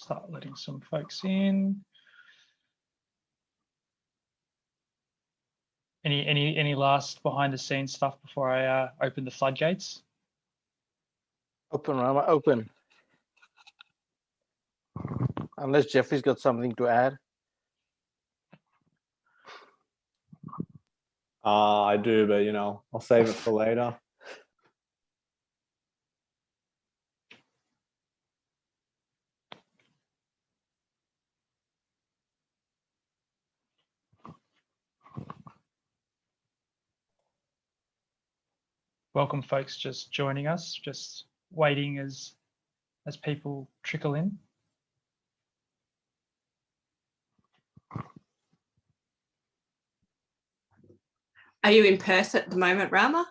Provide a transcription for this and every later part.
start letting some folks in. Any last behind the scenes stuff before I open the floodgates? Open, Rama, open. Unless Jeffrey's got something to add. I do, but you know, I'll save it for later. Welcome, folks, just joining us, just waiting as people trickle in. Are you in Perth at the moment, Rama?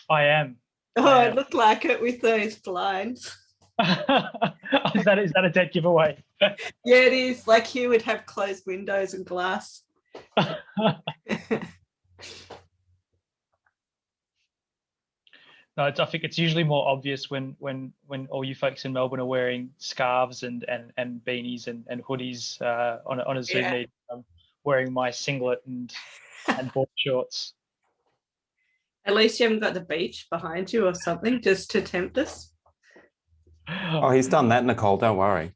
I am. Oh, it looked like it with those blinds. Is that a dead giveaway? Yeah, it is. Like you would have closed windows and glass. No, I think it's usually more obvious when all you folks in Melbourne are wearing scarves and beanies and hoodies on a Zoom meeting. I'm wearing my singlet and board shorts. At least you haven't got the beach behind you or something just to tempt us. Oh, he's done that, Nicole. Don't worry.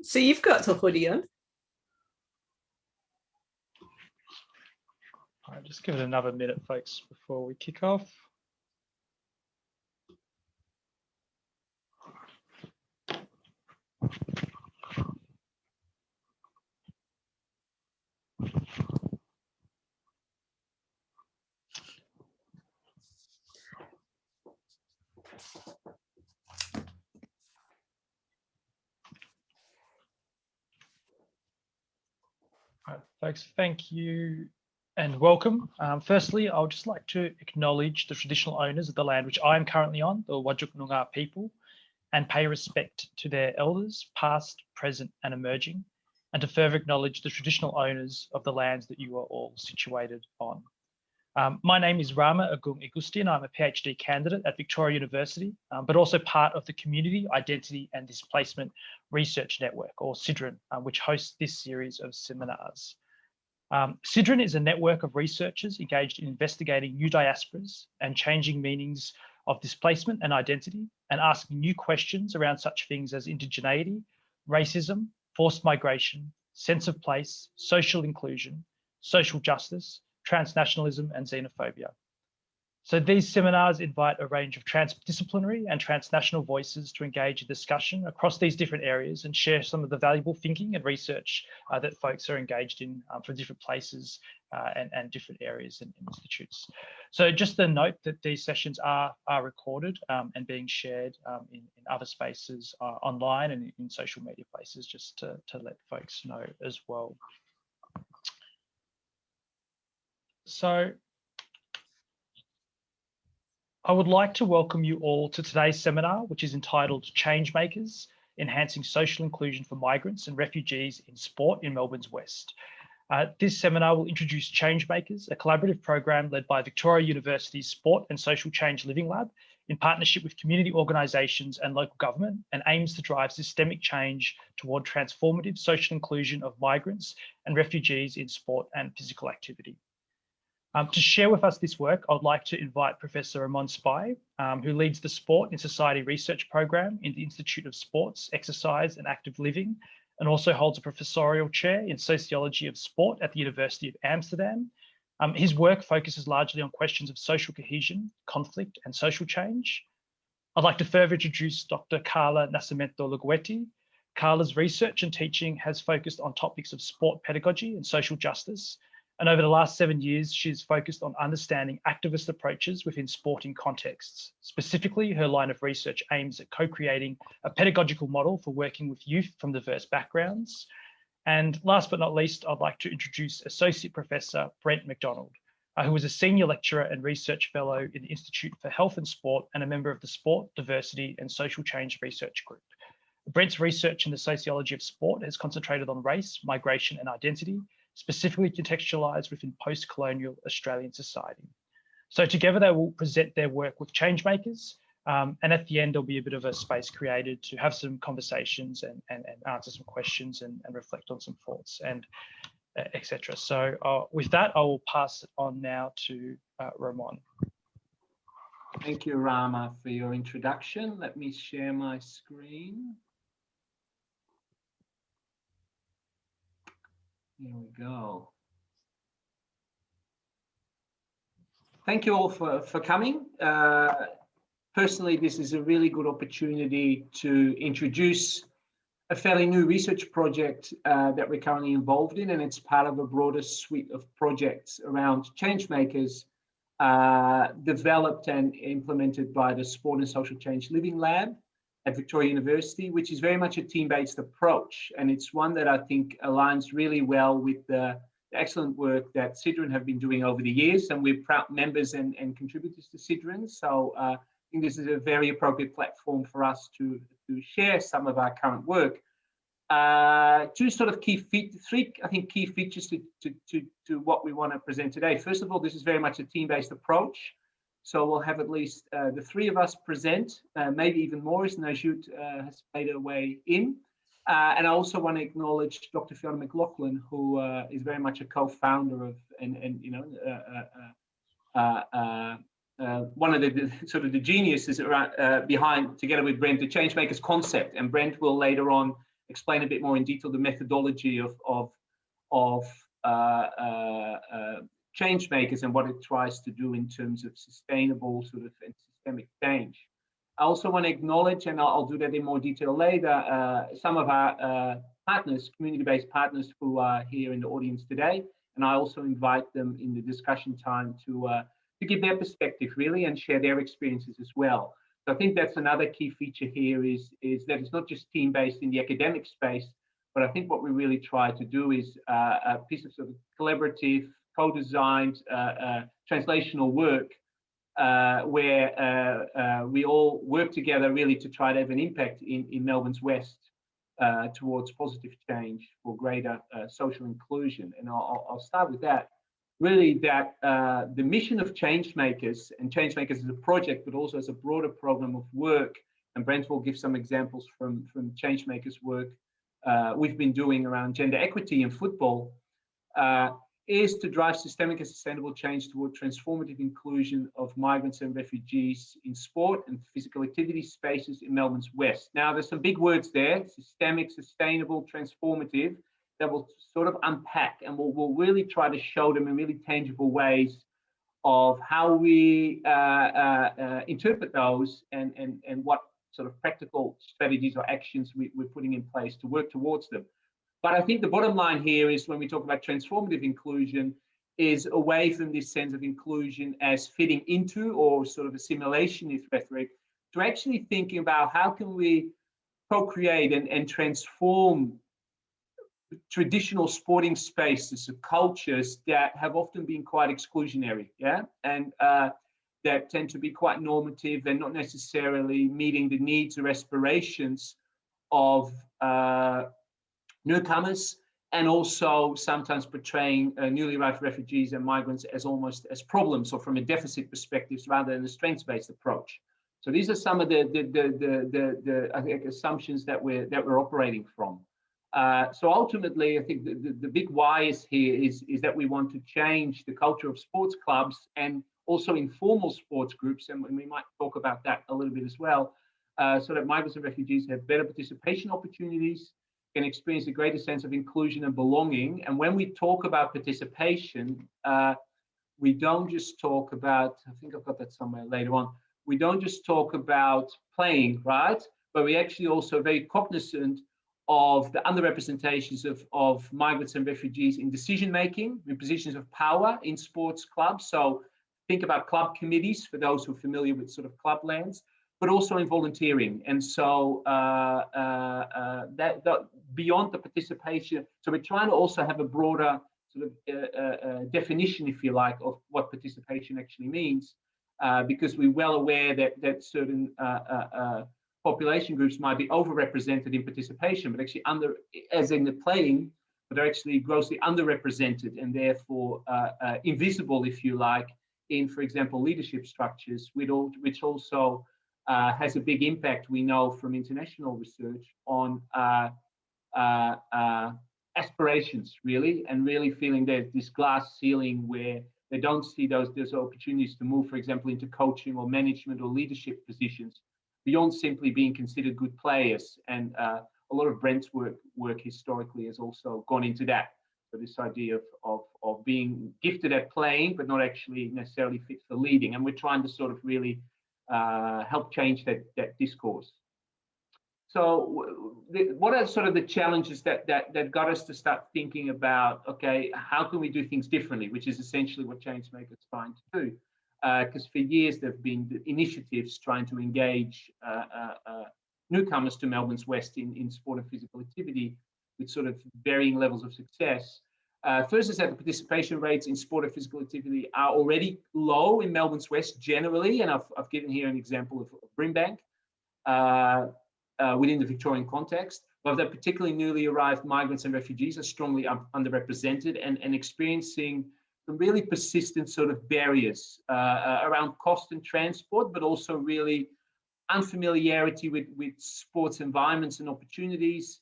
So you've got the hoodie on. All right, just give it another minute, folks, before we kick off. All right, folks, thank you and welcome. Firstly, I would just like to acknowledge the traditional owners of the land which I am currently on, the Whadjuk Noongar people, and pay respect to their elders, past, present, and emerging, and to further acknowledge the traditional owners of the lands that you are all situated on. My name is Rama Agung Igusti, and I'm a PhD candidate at Victoria University, but also part of the Community, Identity and Displacement Research Network, or CIDRN, which hosts this series of seminars. CIDRN is a network of researchers engaged in investigating new diasporas and changing meanings of displacement and identity, and asking new questions around such things as indigeneity, racism, forced migration, sense of place, social inclusion, social justice, transnationalism, and xenophobia. So these seminars invite a range of transdisciplinary and transnational voices to engage in discussion across these different areas and share some of the valuable thinking and research that folks are engaged in from different places and different areas and institutes. So just the note that these sessions are recorded and being shared in other spaces online and in social media places, just to let folks know as well. So I would like to welcome you all to today's seminar, which is entitled Changemakers, Enhancing Social Inclusion for Migrants and Refugees in Sport in Melbourne's West. This seminar will introduce Changemakers, a collaborative program led by Victoria University's Sport and Social Change Living Lab in partnership with community organisations and local government, and aims to drive systemic change toward transformative social inclusion of migrants and refugees in sport and physical activity. To share with us this work, I would like to invite Professor Ramon Spaaij, who leads the Sport in Society Research Program in the Institute of Sports, Exercise and Active Living, and also holds a professorial chair in Sociology of Sport at the University of Amsterdam. His work focuses largely on questions of social cohesion, conflict and social change. I'd like to further introduce Dr. Carla Luguetti. Carla's research and teaching has focused on topics of sport pedagogy and social justice. And over the last 7 years, she's focused on understanding activist approaches within sporting contexts. Specifically, her line of research aims at co-creating a pedagogical model for working with youth from diverse backgrounds. And last but not least, I'd like to introduce Associate Professor Brent McDonald, who is a Senior Lecturer and Research Fellow in the Institute for Health and Sport and a member of the Sport, Diversity and Social Change Research Group. Brent's research in the sociology of sport has concentrated on race, migration and identity, specifically contextualised within post-colonial Australian society. So together they will present their work with Changemakers, And at the end, there'll be a bit of a space created to have some conversations and answer some questions and reflect on some thoughts and etc. So with that, I will pass it on now to Ramon. Thank you, Rama, for your introduction. Let me share my screen. Here we go. Thank you all for coming. Personally, this is a really good opportunity to introduce a fairly new research project that we're currently involved in, and it's part of a broader suite of projects around change makers developed and implemented by the Sport and Social Change Living Lab at Victoria University, which is very much a team-based approach. And it's one that I think aligns really well with the excellent work that Sidran have been doing over the years. And we're proud members and contributors to Sidran. So I think this is a very appropriate platform for us to share some of our current work. Two sort of three, I think, key features to what we want to present today. First of all, this is very much a team-based approach. So we'll have at least the three of us present, maybe even more as Najut has made her way in. And I also want to acknowledge Dr. Fiona McLaughlin, who is very much a co-founder of one of the sort of the geniuses around, behind, together with Brent, the Changemakers concept. And Brent will later on explain a bit more in detail the methodology of change makers and what it tries to do in terms of sustainable sort of and systemic change. I also want to acknowledge, and I'll do that in more detail later, some of our partners, community-based partners who are here in the audience today. And I also invite them in the discussion time to give their perspective really and share their experiences as well. So I think that's another key feature here is that it's not just team-based in the academic space, but I think what we really try to do is a piece of sort of collaborative, co-designed translational work where we all work together really to try to have an impact in Melbourne's West towards positive change for greater social inclusion. And I'll start with that. Really that the mission of Changemakers, and Changemakers as a project, but also as a broader program of work, and Brent will give some examples from Changemakers work we've been doing around gender equity in football, is to drive systemic and sustainable change toward transformative inclusion of migrants and refugees in sport and physical activity spaces in Melbourne's West. Now, there's some big words there: systemic, sustainable, transformative, that we'll sort of unpack, and we'll really try to show them in really tangible ways of how we interpret those and what sort of practical strategies or actions we're putting in place to work towards them. But I think the bottom line here is when we talk about transformative inclusion is away from this sense of inclusion as fitting into or sort of assimilationist rhetoric to actually thinking about how can we co-create and transform traditional sporting spaces of cultures that have often been quite exclusionary, and that tend to be quite normative and not necessarily meeting the needs or aspirations of newcomers, and also sometimes portraying newly arrived refugees and migrants as almost as problems or from a deficit perspective rather than a strengths-based approach. So these are some of the I think assumptions that we're operating from. So ultimately, I think the big why is here is that we want to change the culture of sports clubs and also informal sports groups, and we might talk about that a little bit as well, so that migrants and refugees have better participation opportunities, can experience a greater sense of inclusion and belonging. And when we talk about participation, we don't just talk about, I think I've got that somewhere later on, we don't just talk about playing, right? But we actually also very cognizant of the underrepresentations of migrants and refugees in decision-making, in positions of power in sports clubs. So think about club committees, for those who are familiar with sort of club lands, but also in volunteering. And so that beyond the participation, so we're trying to also have a broader sort of definition, if you like, of what participation actually means, because we're well aware that certain population groups might be overrepresented in participation, but actually as in the playing, but they're actually grossly underrepresented and therefore invisible, if you like, in, for example, leadership structures, which also has a big impact, we know from international research, on aspirations, really, and really feeling there's this glass ceiling where they don't see those opportunities to move, for example, into coaching or management or leadership positions beyond simply being considered good players. And a lot of Brent's work historically has also gone into that. So this idea of being gifted at playing, but not actually necessarily fit for leading. And we're trying to sort of really help change that discourse. So what are sort of the challenges that got us to start thinking about, okay, how can we do things differently, which is essentially what Changemakers is trying to do. Because for years there have been initiatives trying to engage newcomers to Melbourne's West in sport and physical activity with sort of varying levels of success. First is that the participation rates in sport and physical activity are already low in Melbourne's West generally, and I've given here an example of Brimbank within the Victorian context, but that particularly newly arrived migrants and refugees are strongly underrepresented and experiencing some really persistent sort of barriers around cost and transport, but also really unfamiliarity with sports environments and opportunities,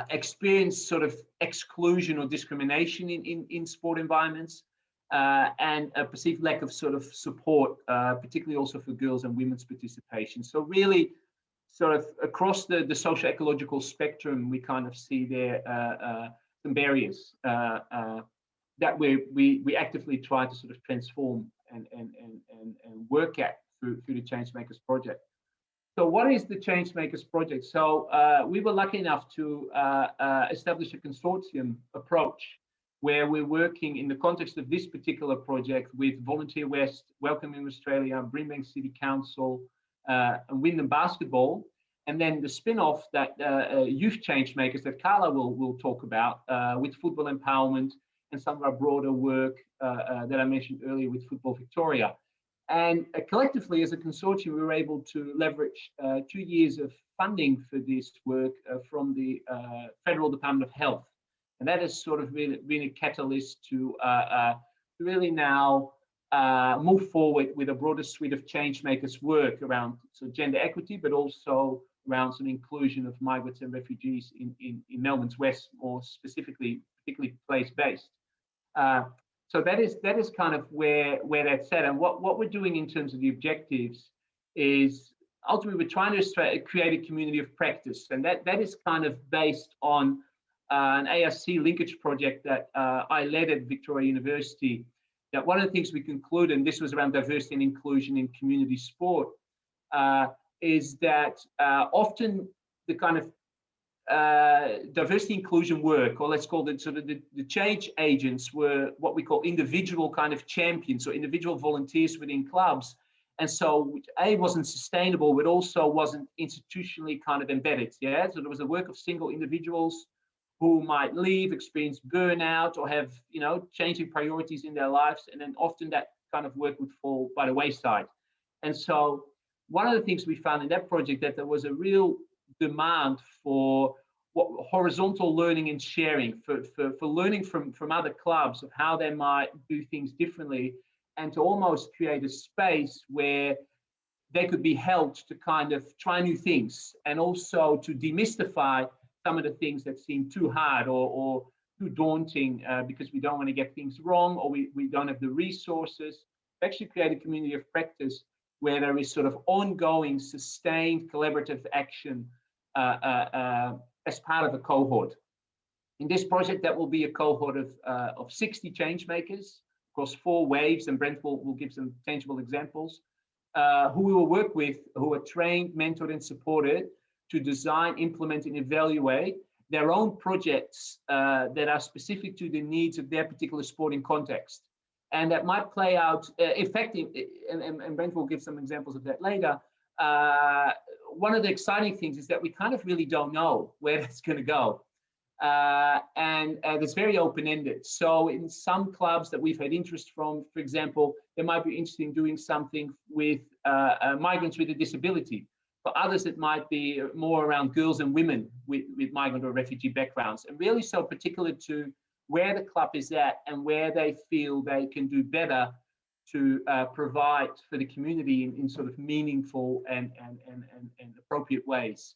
experience sort of exclusion or discrimination in sport environments, and a perceived lack of sort of support, particularly also for girls and women's participation. So really sort of across the social ecological spectrum, we kind of see there some barriers that we actively try to sort of transform and work at through the Changemakers project. So what is the Changemakers project? So we were lucky enough to establish a consortium approach where we're working in the context of this particular project with Volunteer West, Welcoming Australia, Brimbank City Council, and Wyndham Basketball, and then the spin-off that Youth Changemakers that Carla will talk about with Football Empowerment and some of our broader work that I mentioned earlier with Football Victoria. And collectively, as a consortium, we were able to leverage 2 years of funding for this work from the Federal Department of Health. And that has sort of really been a catalyst to really now move forward with a broader suite of Changemakers work around gender equity, but also around some inclusion of migrants and refugees in Melbourne's West, more specifically, particularly place-based. So that is kind of where that's at. And what we're doing in terms of the objectives is ultimately we're trying to create a community of practice. And that is kind of based on an ARC linkage project that I led at Victoria University. That one of the things we concluded, and this was around diversity and inclusion in community sport, is that often the kind of diversity inclusion work, or let's call it sort of the change agents, were what we call individual kind of champions or individual volunteers within clubs. And so which wasn't sustainable, but also wasn't institutionally kind of embedded. Yeah, so there was a work of single individuals who might leave, experience burnout, or have changing priorities in their lives, and then often that kind of work would fall by the wayside. And so one of the things we found in that project that there was a real demand for horizontal learning and sharing, for learning from other clubs of how they might do things differently, and to almost create a space where they could be helped to kind of try new things, and also to demystify some of the things that seem too hard or too daunting because we don't want to get things wrong, or we don't have the resources. We actually create a community of practice where there is sort of ongoing, sustained collaborative action as part of a cohort. In this project, that will be a cohort of 60 Changemakers across 4 waves, and Brent will give some tangible examples, who we will work with, who are trained, mentored, and supported to design, implement, and evaluate their own projects that are specific to the needs of their particular sporting context. And that might play out effective, and Brent will give some examples of that later. One of the exciting things is that we kind of really don't know where that's going to go. And it's very open-ended. So in some clubs that we've had interest from, for example, they might be interested in doing something with migrants with a disability. For others, it might be more around girls and women with migrant or refugee backgrounds, and really so particular to where the club is at and where they feel they can do better to provide for the community in sort of meaningful and appropriate ways.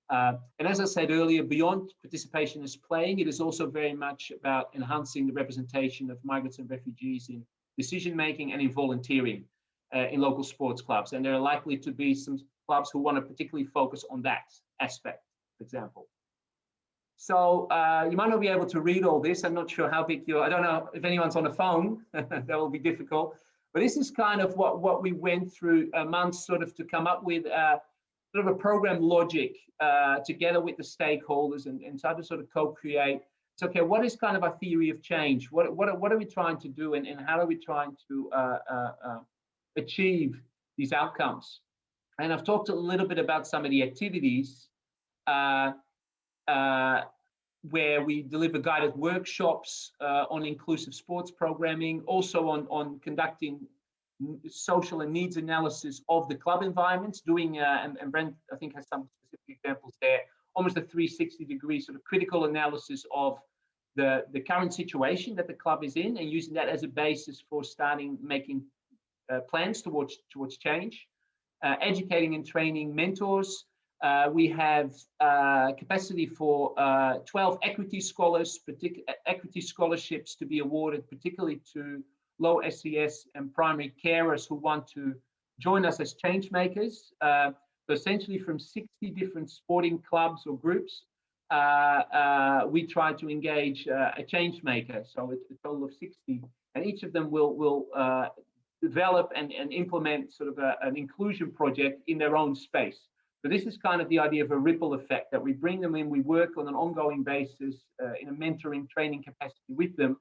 And as I said earlier, beyond participation as playing, it is also very much about enhancing the representation of migrants and refugees in decision-making and in volunteering in local sports clubs. And there are likely to be some clubs who want to particularly focus on that aspect, for example. So you might not be able to read all this. I'm not sure how big I don't know if anyone's on a phone, that will be difficult. But this is kind of what we went through months sort of to come up with sort of a program logic together with the stakeholders and try to sort of co-create. So, okay, what is kind of our theory of change? What are we trying to do, and how are we trying to achieve these outcomes? And I've talked a little bit about some of the activities where we deliver guided workshops on inclusive sports programming, also on conducting social and needs analysis of the club environments, doing, and Brent, I think, has some specific examples there, almost a 360-degree sort of critical analysis of the current situation that the club is in, and using that as a basis for making plans towards change, educating and training mentors. We have capacity for 12 equity scholarships to be awarded, particularly to low SES and primary carers who want to join us as change makers. So essentially from 60 different sporting clubs or groups, we try to engage a change maker. So it's a total of 60, and each of them will develop and implement sort of an inclusion project in their own space. So this is kind of the idea of a ripple effect, that we bring them in, we work on an ongoing basis in a mentoring training capacity with them,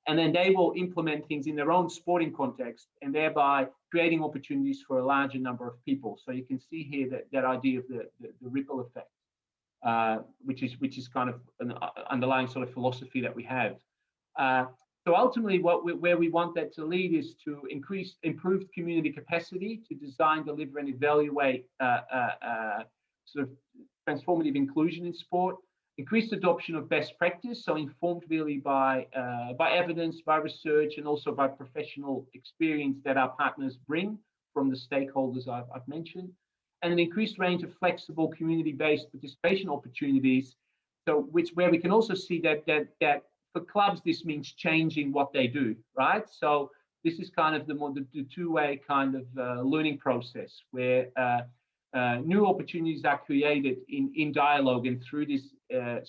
and then they will implement things in their own sporting context, and thereby creating opportunities for a larger number of people. So you can see here that idea of the ripple effect, which is kind of an underlying sort of philosophy that we have. So ultimately, where we want that to lead is to improved community capacity to design, deliver, and evaluate sort of transformative inclusion in sport. Increased adoption of best practice, so informed really by evidence, by research, and also by professional experience that our partners bring from the stakeholders I've mentioned, and an increased range of flexible community-based participation opportunities. So where we can also see that for clubs, this means changing what they do, right? So this is kind of the two-way kind of learning process where new opportunities are created in dialogue and through this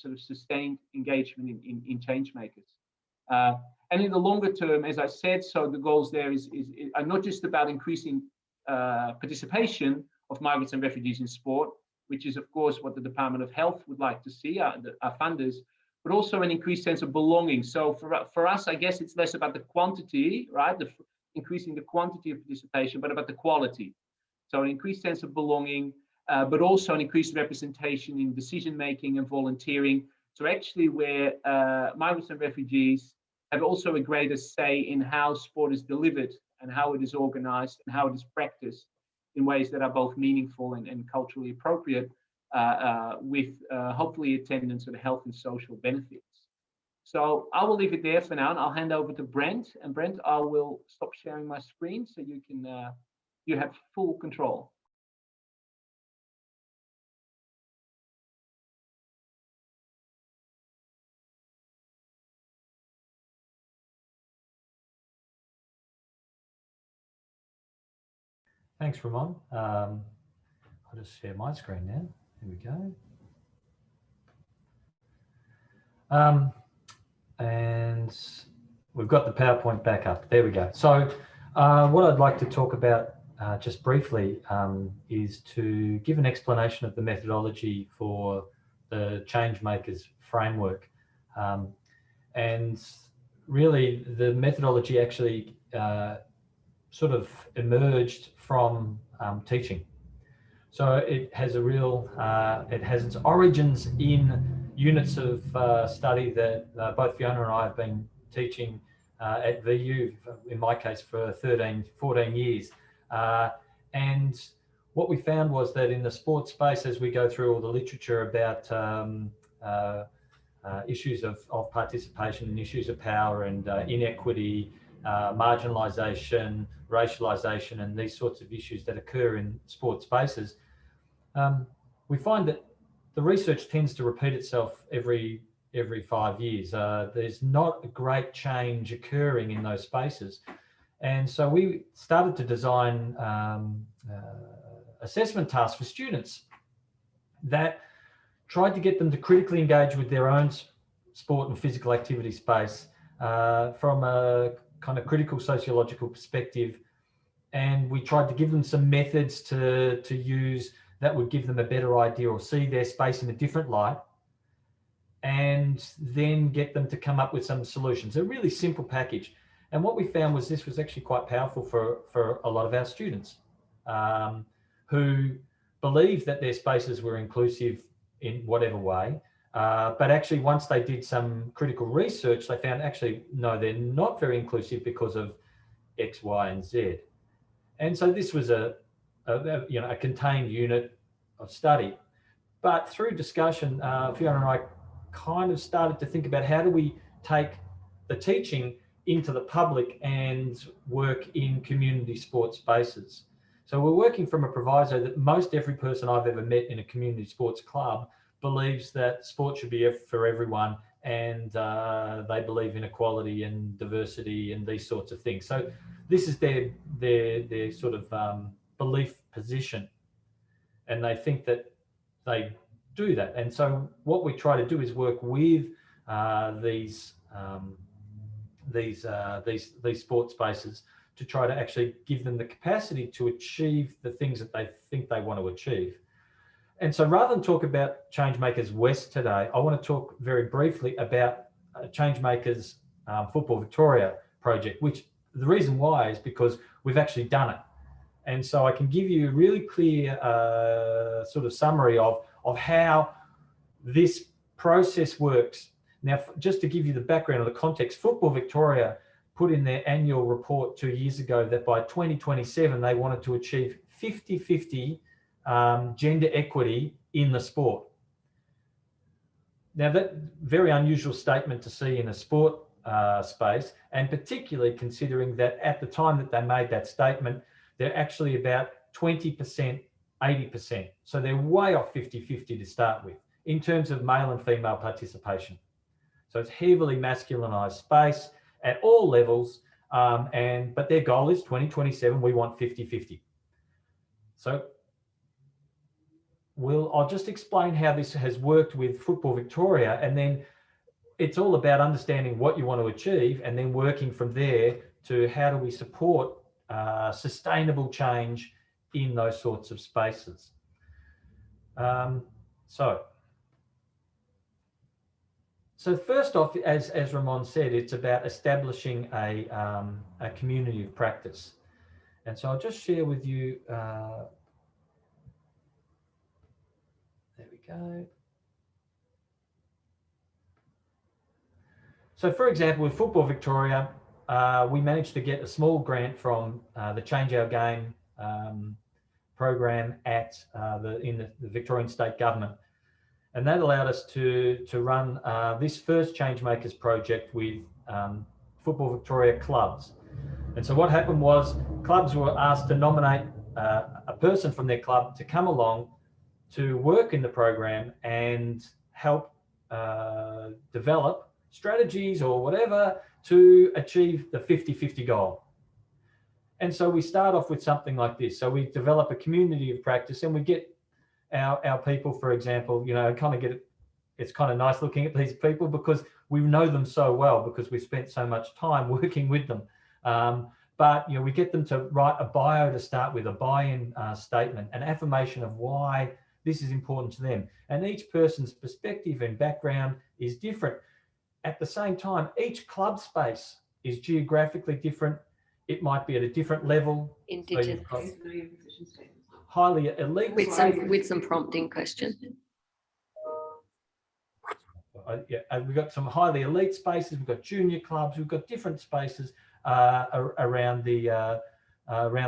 sort of sustained engagement in change makers. And in the longer term, as I said, so the goals there are not just about increasing participation of migrants and refugees in sport, which is of course what the Department of Health would like to see, our funders, but also an increased sense of belonging. So for us, I guess it's less about the quantity, right? Increasing the quantity of participation, but about the quality. So an increased sense of belonging, but also an increased representation in decision-making and volunteering. So actually where migrants and refugees have also a greater say in how sport is delivered and how it is organized and how it is practiced in ways that are both meaningful and culturally appropriate, with hopefully attendance of health and social benefits. So I will leave it there for now, and I'll hand over to Brent. And Brent, I will stop sharing my screen so you can you have full control. Thanks, Ramon. I'll just share my screen now. Here we go. And we've got the PowerPoint back up. There we go. So what I'd like to talk about just briefly is to give an explanation of the methodology for the Changemakers framework. And really the methodology actually sort of emerged from teaching. So it has it has its origins in units of study that both Fiona and I have been teaching at VU, in my case, for 14 years. And what we found was that in the sports space, as we go through all the literature about issues of participation and issues of power and inequity marginalisation, racialisation, and these sorts of issues that occur in sports spaces, we find that the research tends to repeat itself every 5 years. There's not a great change occurring in those spaces. And so we started to design assessment tasks for students that tried to get them to critically engage with their own sport and physical activity space from a kind of critical sociological perspective. And we tried to give them some methods to use that would give them a better idea or see their space in a different light, and then get them to come up with some solutions. A really simple package. And what we found was this was actually quite powerful for a lot of our students who believed that their spaces were inclusive in whatever way. But actually, once they did some critical research, they found actually, no, they're not very inclusive because of X, Y, and Z. And so this was a contained unit of study. But through discussion, Fiona and I kind of started to think about how do we take the teaching into the public and work in community sports spaces. So we're working from a proviso that most every person I've ever met in a community sports club believes that sport should be for everyone, and they believe in equality and diversity and these sorts of things. So this is their sort of belief position, and they think that they do that. And so what we try to do is work with these sports spaces to try to actually give them the capacity to achieve the things that they think they want to achieve. And so rather than talk about Changemakers West today, I want to talk very briefly about Changemakers Football Victoria project, which the reason why is because we've actually done it. And so I can give you a really clear sort of summary of how this process works. Now, just to give you the background or the context, Football Victoria put in their annual report 2 years ago that by 2027, they wanted to achieve 50-50 gender equity in the sport. Now, that very unusual statement to see in a sport space, and particularly considering that at the time that they made that statement, they're actually about 20%, 80%. So they're way off 50-50 to start with in terms of male and female participation. So it's heavily masculinized space at all levels, but their goal is 2027, we want 50-50. So I'll just explain how this has worked with Football Victoria, and then it's all about understanding what you want to achieve and then working from there to how do we support sustainable change in those sorts of spaces. So first off, as Ramon said, it's about establishing a community of practice. And so I'll just share with you, there we go. So for example, with Football Victoria, we managed to get a small grant from the Change Our Game program in the Victorian State Government. And that allowed us to run this first Changemakers project with Football Victoria clubs. And so what happened was clubs were asked to nominate a person from their club to come along to work in the program and help develop strategies or whatever to achieve the 50-50 goal. And so we start off with something like this. So we develop a community of practice, and we get our people, for example, it's kind of nice looking at these people because we know them so well because we've spent so much time working with them. But we get them to write a bio to start with, a buy-in statement, an affirmation of why this is important to them. And each person's perspective and background is different. At the same time, each club space is geographically different. It might be at a different level. Indigenous. So highly elite with some prompting questions. We've got some highly elite spaces. We've got junior clubs. We've got different spaces around the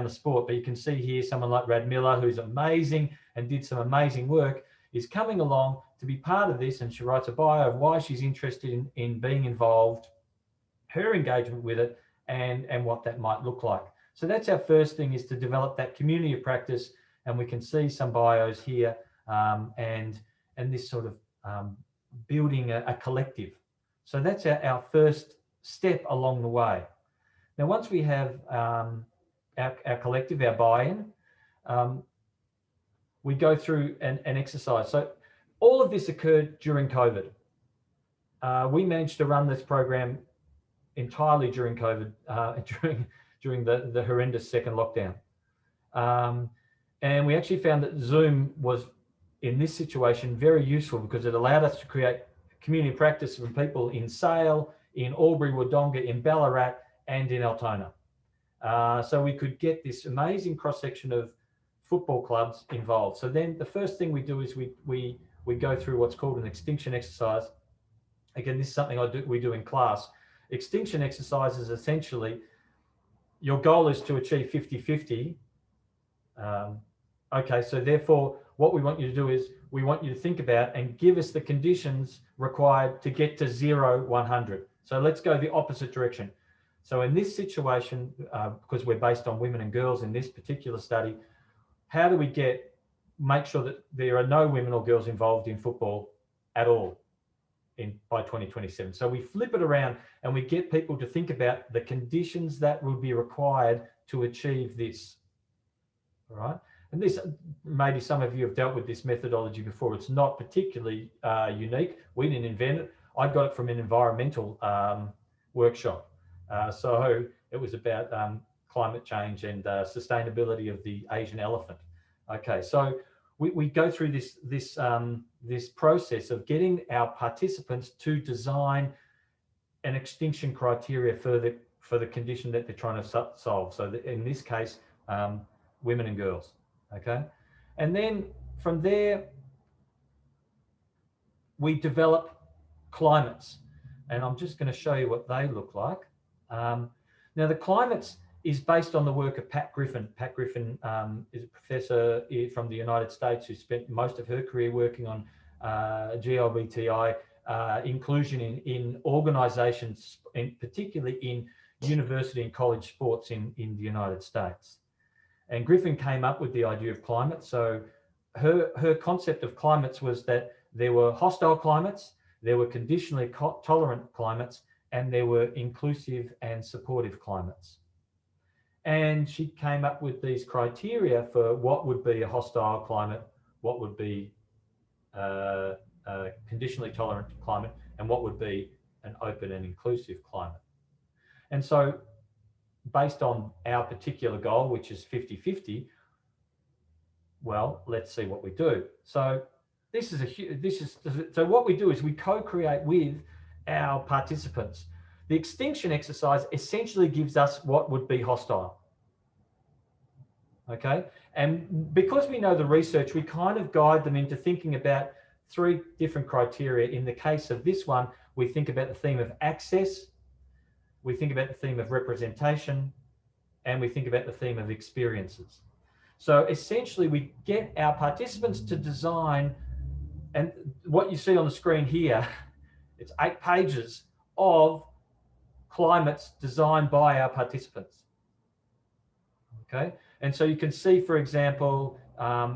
sport. But you can see here someone like Rad Miller, who's amazing and did some amazing work, is coming along to be part of this, and she writes a bio of why she's interested in being involved, her engagement with it, and what that might look like. So that's our first thing, is to develop that community of practice. And we can see some bios here, and this sort of building a collective. So that's our first step along the way. Now, once we have our collective, our buy-in, we go through an exercise. So all of this occurred during COVID. We managed to run this program entirely during COVID, during the horrendous second lockdown. And we actually found that Zoom was, in this situation, very useful, because it allowed us to create community practice from people in Sale, in Albury, Wodonga, in Ballarat, and in Altona. So we could get this amazing cross-section of football clubs involved. So then the first thing we do is we go through what's called an extinction exercise. Again, this is something we do in class. Extinction exercise is essentially, your goal is to achieve 50-50. Okay, so therefore, what we want you to do is, we want you to think about and give us the conditions required to get to 0-100. So let's go the opposite direction. So in this situation, because we're based on women and girls in this particular study, how do we make sure that there are no women or girls involved in football at all by 2027? So we flip it around and we get people to think about the conditions that will be required to achieve this. All right. And this, maybe some of you have dealt with this methodology before. It's not particularly unique. We didn't invent it. I got it from an environmental workshop. So it was about climate change and sustainability of the Asian elephant. Okay, so we go through this process of getting our participants to design an extinction criteria for the condition that they're trying to solve. So in this case, women and girls. Okay, and then from there we develop climates, and I'm just going to show you what they look like. Now the climates is based on the work of Pat Griffin. Pat Griffin is a professor from the United States who spent most of her career working on GLBTI inclusion in organizations, and particularly in university and college sports in the United States. And Griffin came up with the idea of climate. So her concept of climates was that there were hostile climates, there were conditionally tolerant climates, and there were inclusive and supportive climates. And she came up with these criteria for what would be a hostile climate, what would be a conditionally tolerant climate, and what would be an open and inclusive climate. And so based on our particular goal, which is 50-50, well, let's see what we do. So so what we do is we co-create with our participants. The extinction exercise essentially gives us what would be hostile. Okay, and because we know the research, we kind of guide them into thinking about 3 different criteria. In the case of this one, we think about the theme of access, we think about the theme of representation, and we think about the theme of experiences. So essentially we get our participants to design, and what you see on the screen here, it's 8 pages of climates designed by our participants. Okay, and so you can see, for example,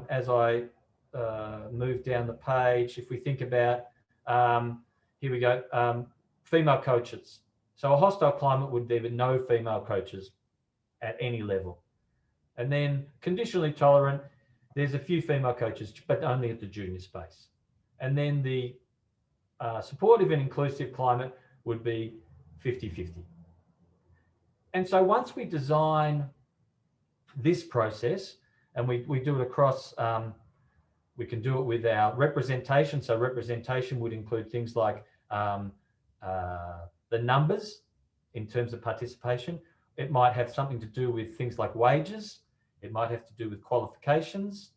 as I move down the page, if we think about, here we go, female coaches. So a hostile climate would be no female coaches at any level. And then conditionally tolerant, there's a few female coaches, but only at the junior space. And then the supportive and inclusive climate would be 50-50. And so once we design this process, and we do it across, we can do it with our representation. So representation would include things like the numbers in terms of participation. It might have something to do with things like wages. It might have to do with qualifications.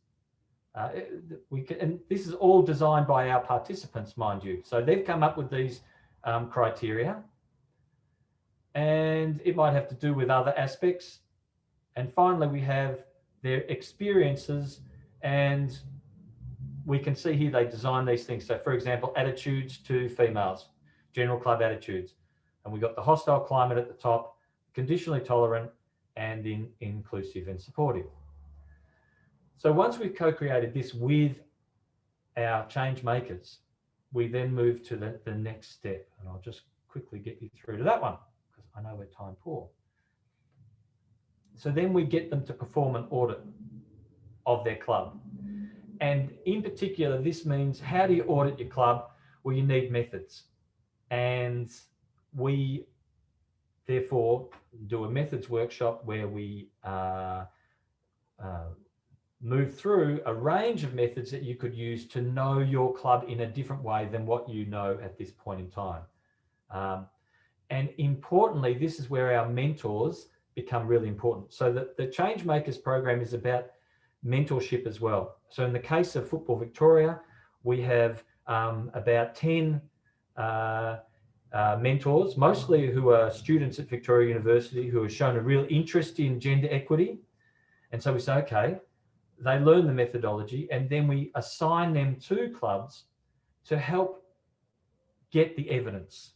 And this is all designed by our participants, mind you. So they've come up with these criteria, and it might have to do with other aspects. And finally, we have their experiences, and we can see here they design these things. So for example, attitudes to females, general club attitudes. And we've got the hostile climate at the top, conditionally tolerant, and inclusive and supportive. So once we've co-created this with our change makers, we then move to the next step. And I'll just quickly get you through to that one because I know we're time poor. So then we get them to perform an audit of their club. And in particular, this means how do you audit your club? Well, you need methods. And we therefore do a methods workshop where we move through a range of methods that you could use to know your club in a different way than what you know at this point in time. And importantly, this is where our mentors become really important. So the Change Makers program is about mentorship as well. So in the case of Football Victoria, we have about 10 mentors, mostly who are students at Victoria University who have shown a real interest in gender equity. And so we say, okay, they learn the methodology and then we assign them to clubs to help get the evidence.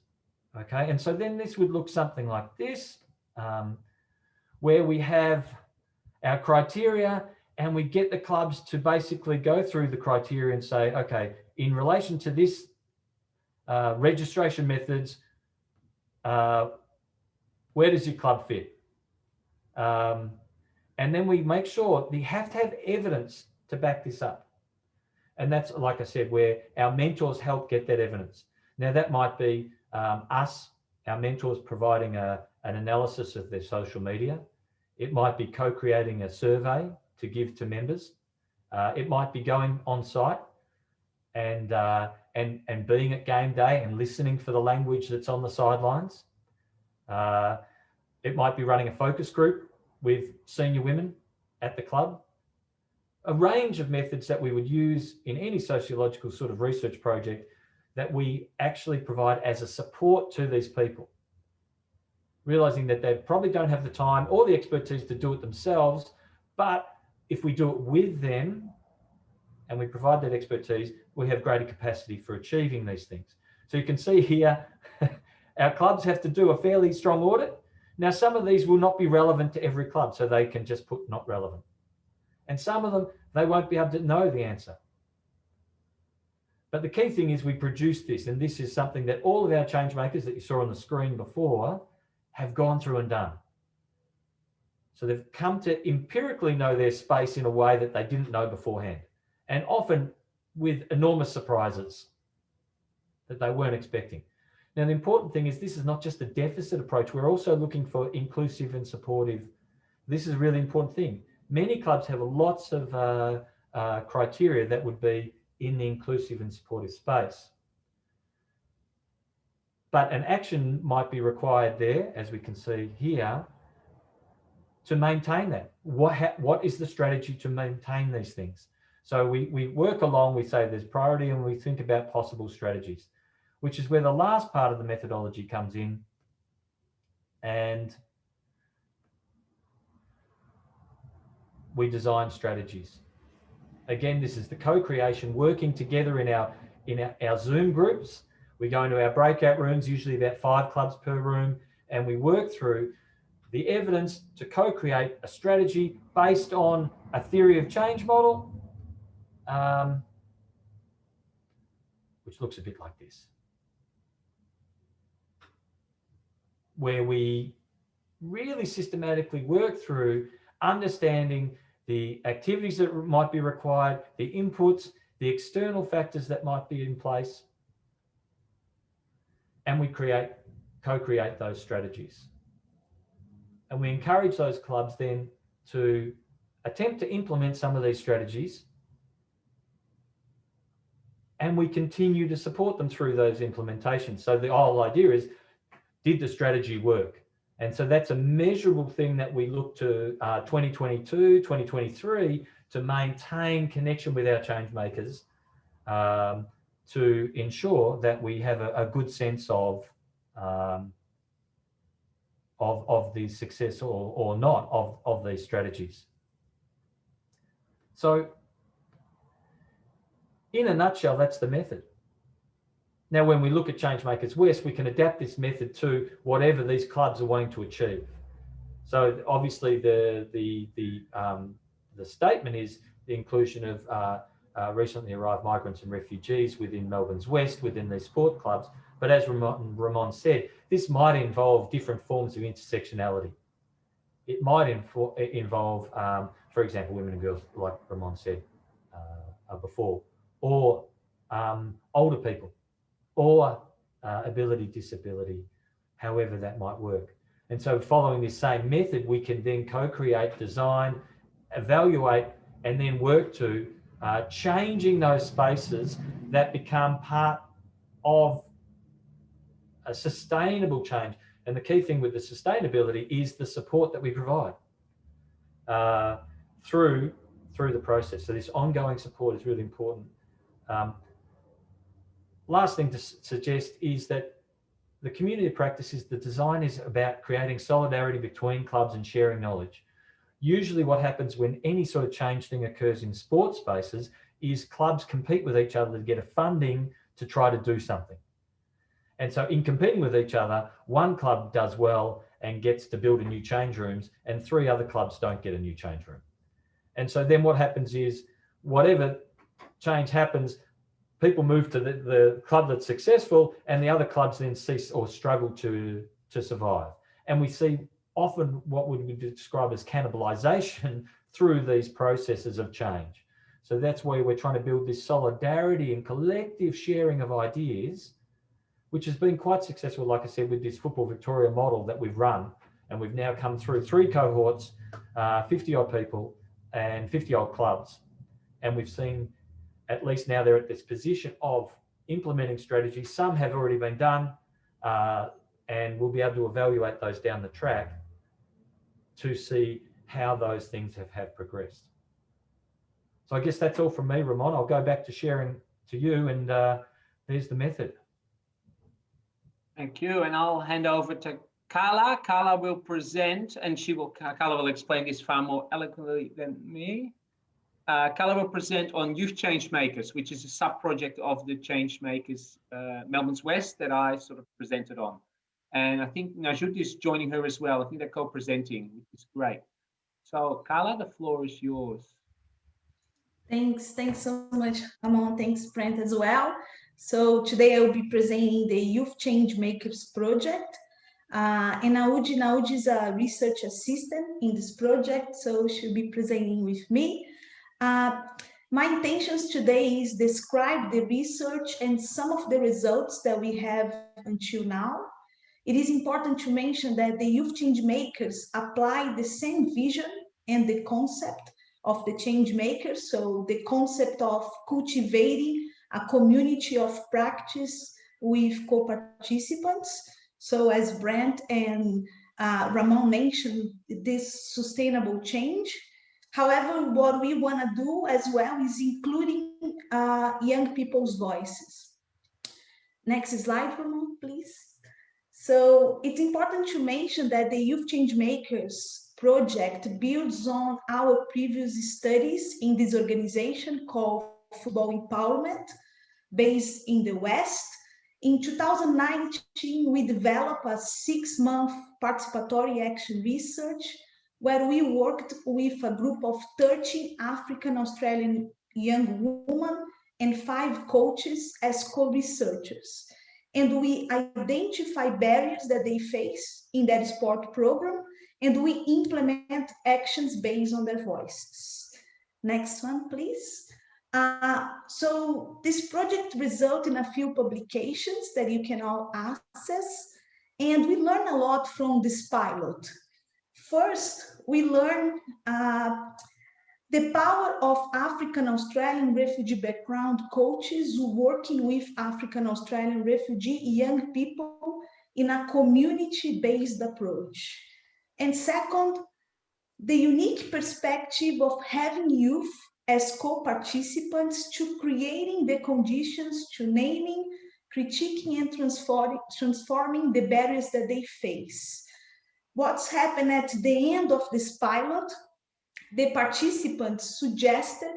Okay, and so then this would look something like this, where we have our criteria and we get the clubs to basically go through the criteria and say, okay, in relation to this registration methods, where does your club fit? And then we make sure you have to have evidence to back this up. And that's, like I said, where our mentors help get that evidence. Now that might be us, our mentors, providing an analysis of their social media. It might be co-creating a survey to give to members. It might be going on site and being at game day and listening for the language that's on the sidelines. It might be running a focus group with senior women at the club. A range of methods that we would use in any sociological sort of research project that we actually provide as a support to these people, realizing that they probably don't have the time or the expertise to do it themselves, but if we do it with them and we provide that expertise, we have greater capacity for achieving these things. So you can see here, our clubs have to do a fairly strong audit. Now, some of these will not be relevant to every club, so they can just put not relevant. And some of them, they won't be able to know the answer. But the key thing is we produce this, and this is something that all of our change makers that you saw on the screen before have gone through and done. So they've come to empirically know their space in a way that they didn't know beforehand, and often with enormous surprises that they weren't expecting. Now, the important thing is this is not just a deficit approach. We're also looking for inclusive and supportive. This is a really important thing. Many clubs have lots of criteria that would be in the inclusive and supportive space. But an action might be required there, as we can see here, to maintain that. What is the strategy to maintain these things? So we work along, we say there's priority, and we think about possible strategies, which is where the last part of the methodology comes in. And we design strategies. Again, this is the co-creation, working together in our Zoom groups. We go into our breakout rooms, usually about 5 clubs per room, and we work through the evidence to co-create a strategy based on a theory of change model, which looks a bit like this, where we really systematically work through understanding the activities that might be required, the inputs, the external factors that might be in place, and we co-create those strategies. And we encourage those clubs then to attempt to implement some of these strategies, and we continue to support them through those implementations. So the whole idea is, did the strategy work? And so that's a measurable thing that we look to 2022, 2023 to maintain connection with our change makers, to ensure that we have a good sense of the success or not of these strategies. So in a nutshell, that's the method. Now, when we look at Change Makers West, we can adapt this method to whatever these clubs are wanting to achieve. So obviously the statement is the inclusion of recently arrived migrants and refugees within Melbourne's West, within these sport clubs. But as Ramon said, this might involve different forms of intersectionality. It might involve, for example, women and girls, like Ramon said before, or older people, or ability, disability, however that might work. And so following this same method, we can then co-create, design, evaluate, and then work to changing those spaces that become part of a sustainable change. And the key thing with the sustainability is the support that we provide through the process. So this ongoing support is really important. Last thing to suggest is that the community of practice is the design is about creating solidarity between clubs and sharing knowledge. Usually what happens when any sort of change thing occurs in sports spaces is clubs compete with each other to get a funding to try to do something. And so in competing with each other, one club does well and gets to build a new change rooms, and 3 other clubs don't get a new change room. And so then what happens is whatever change happens, people move to the club that's successful, and the other clubs then cease or struggle to survive. And we see often what would be described as cannibalization through these processes of change. So that's where we're trying to build this solidarity and collective sharing of ideas, which has been quite successful, like I said, with this Football Victoria model that we've run. And we've now come through 3 cohorts, 50 odd people and 50 odd clubs. And we've seen, at least now they're at this position of implementing strategies. Some have already been done, and we'll be able to evaluate those down the track to see how those things have progressed. So I guess that's all from me, Ramon. I'll go back to sharing to you, and there's the method. Thank you. And I'll hand over to Carla. Carla will present, and Carla will explain this far more eloquently than me. Carla will present on Youth Change Makers, which is a sub-project of the Change Makers Melbourne's West that I sort of presented on. And I think Najut is joining her as well. I think they're co-presenting, which is great. So Carla, the floor is yours. Thanks so much, Ramon. Thanks, Brent, as well. So today I will be presenting the Youth Change Makers project. And Naud is a research assistant in this project, so she'll be presenting with me. My intentions today is describe the research and some of the results that we have until now. It is important to mention that the Youth Change Makers apply the same vision and the concept of the change makers. So the concept of cultivating a community of practice with co-participants. So as Brent and Ramon mentioned, this sustainable change. However, what we want to do as well is including young people's voices. Next slide, Ramon, please. So it's important to mention that the Youth Change Makers project builds on our previous studies in this organization called Football Empowerment, based in the West. In 2019, we developed a 6-month participatory action research where we worked with a group of 13 African Australian young women and 5 coaches as co-researchers. And we identify barriers that they face in their sport program, and we implement actions based on their voices. Next one, please. So this project resulted in a few publications that you can all access, and we learn a lot from this pilot. First, we learn the power of African Australian refugee background coaches working with African Australian refugee young people in a community-based approach. And second, the unique perspective of having youth as co-participants to creating the conditions to naming, critiquing, and transforming the barriers that they face. What's happened at the end of this pilot, the participants suggested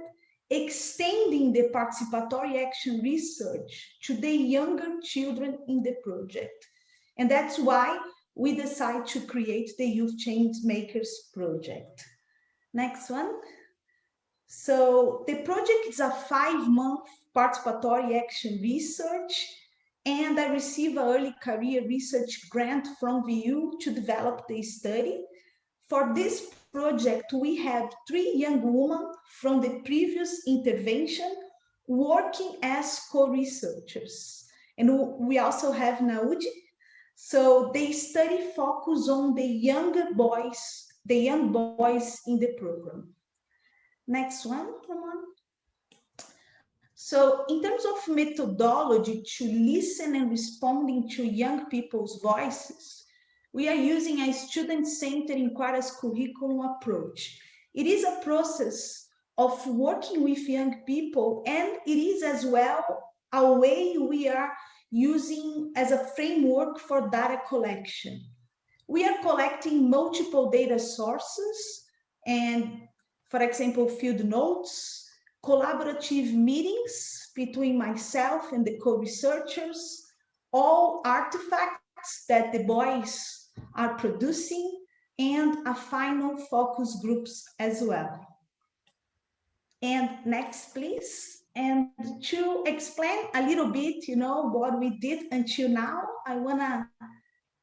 extending the participatory action research to the younger children in the project. And that's why we decided to create the Youth Change Makers project. Next one. So the project is a 5-month participatory action research, and I received an early career research grant from VU to develop the study. For this project, we have 3 young women from the previous intervention working as co-researchers. And we also have Naudi. So the study focus on the young boys in the program. Next one, Ramon. So in terms of methodology to listen and responding to young people's voices, we are using a student-centered inquiries curriculum approach. It is a process of working with young people, and it is as well a way we are using as a framework for data collection. We are collecting multiple data sources and, for example, field notes, collaborative meetings between myself and the co-researchers, all artifacts that the boys are producing, and a final focus groups as well. And next, please. And to explain a little bit, what we did until now, I wanna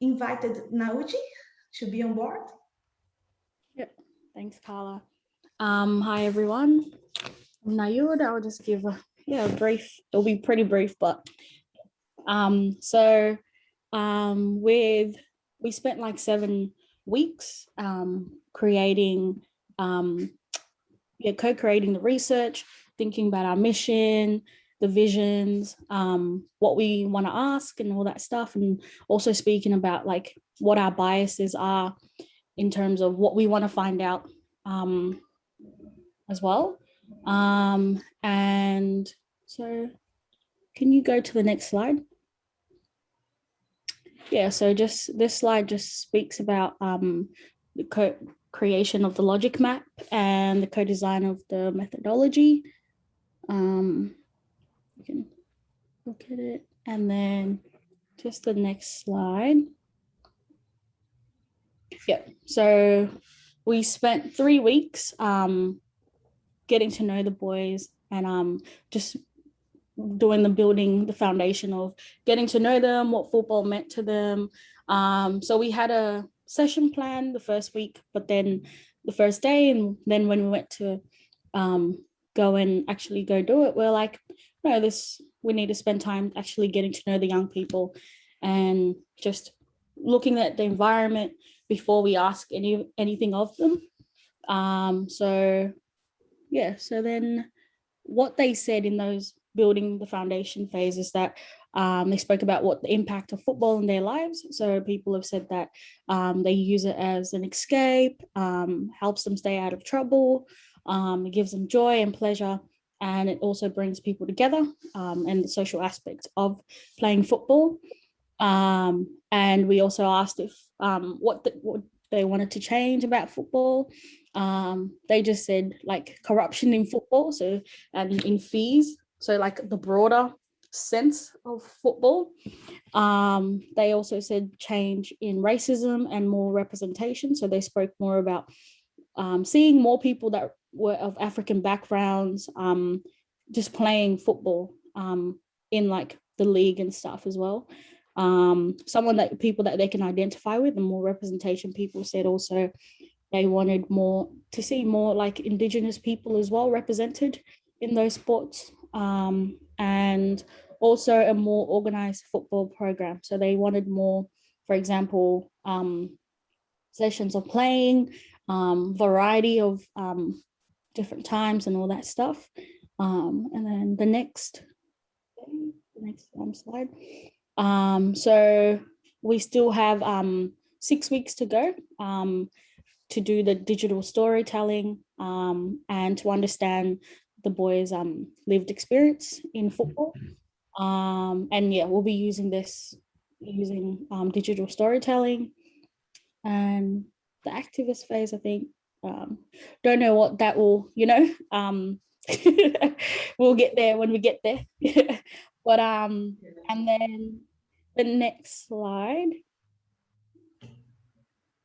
invite Naudi to be on board. Yep, thanks, Carla. Hi, everyone. I'm Nayud. I'll just give a brief, it'll be pretty brief, but we spent like 7 weeks creating, co-creating the research, thinking about our mission, the visions, what we want to ask and all that stuff, and also speaking about like what our biases are in terms of what we want to find out as well. And so can you go to the next slide? Yeah, so just this slide just speaks about the co-creation of the logic map and the co-design of the methodology. You can look at it, and then just the next slide. Yeah, so we spent 3 weeks getting to know the boys and just doing the foundation of getting to know them, what football meant to them. So we had a session plan the first week, but then the first day, and then when we went to go do it, we're like, no, we need to spend time actually getting to know the young people and just looking at the environment before we ask anything of them. So then what they said in those building the foundation phase is that they spoke about what the impact of football in their lives. So people have said that they use it as an escape, helps them stay out of trouble, it gives them joy and pleasure, and it also brings people together, and the social aspect of playing football. And we also asked if what they wanted to change about football. They just said like corruption in football, so and in fees, so like the broader sense of football. They also said change in racism and more representation, so they spoke more about seeing more people that were of African backgrounds just playing football in like the league and stuff as well. People that they can identify with, and more representation. People said also they wanted to see more like Indigenous people as well represented in those sports, and also a more organized football program. So they wanted more, for example, sessions of playing, variety of different times and all that stuff. And then the next slide. So we still have 6 weeks to go to do the digital storytelling and to understand the boys' lived experience in football. And yeah, we'll be using digital storytelling. And the activist phase, I think, don't know what that will, we'll get there when we get there. But and then the next slide.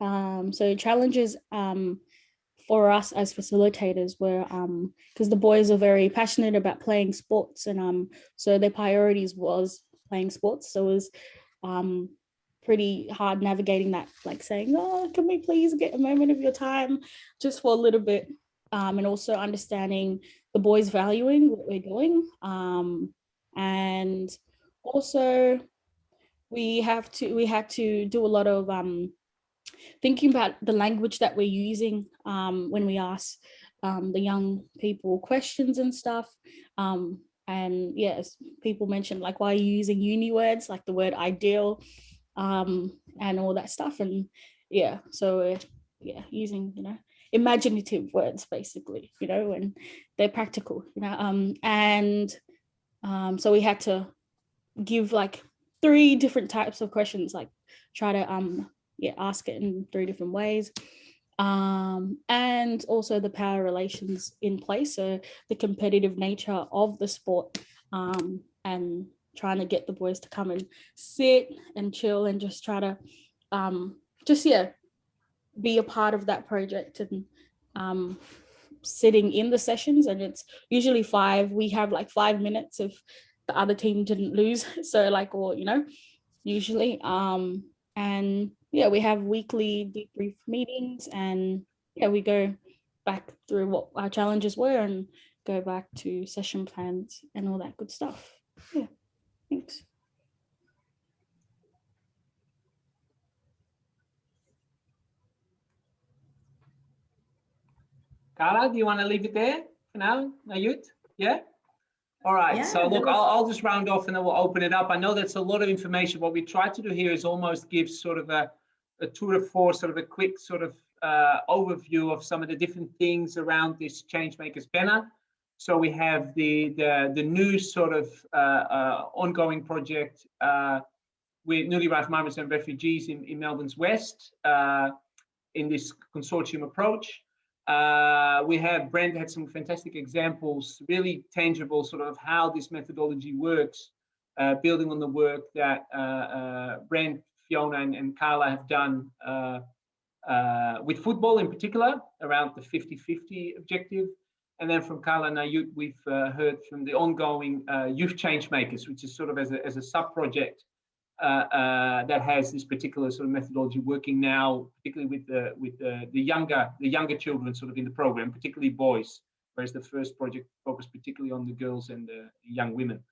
So challenges for us as facilitators were because the boys are very passionate about playing sports, and so their priorities was playing sports. So it was pretty hard navigating that, like saying, oh, can we please get a moment of your time just for a little bit, and also understanding the boys valuing what we're doing, and also we had to do a lot of thinking about the language that we're using when we ask the young people questions and stuff. And yes, people mentioned like, why are you using uni words like the word ideal, and all that stuff. And yeah, so yeah, using, you know, imaginative words basically, you know, and they're practical, you know, and so we had to give like 3 different types of questions, like try to ask it in 3 different ways, and also the power relations in place, so the competitive nature of the sport, and trying to get the boys to come and sit and chill and just try to be a part of that project, and sitting in the sessions. And it's usually 5, we have like 5 minutes if the other team didn't lose, so like, or you know, usually and yeah, we have weekly debrief meetings, and yeah, we go back through what our challenges were and go back to session plans and all that good stuff. Yeah, thanks. Carla, do you want to leave it there for now, Nayut? Yeah? All right, Yeah, so look, that was- I'll just round off and then we'll open it up. I know that's a lot of information. What we try to do here is almost give sort of a tour de force, sort of a quick sort of overview of some of the different things around this Changemakers banner. So we have the new sort of ongoing project with newly arrived migrants and refugees in Melbourne's West in this consortium approach. We have Brent had some fantastic examples, really tangible sort of how this methodology works, building on the work that Brent, Fiona and Carla have done with football in particular around the 50-50 objective. And then from Carla and Nayut, we've heard from the ongoing Youth Changemakers, which is sort of as a sub-project that has this particular sort of methodology working now, particularly with the younger children sort of in the program, particularly boys, whereas the first project focused particularly on the girls and the young women.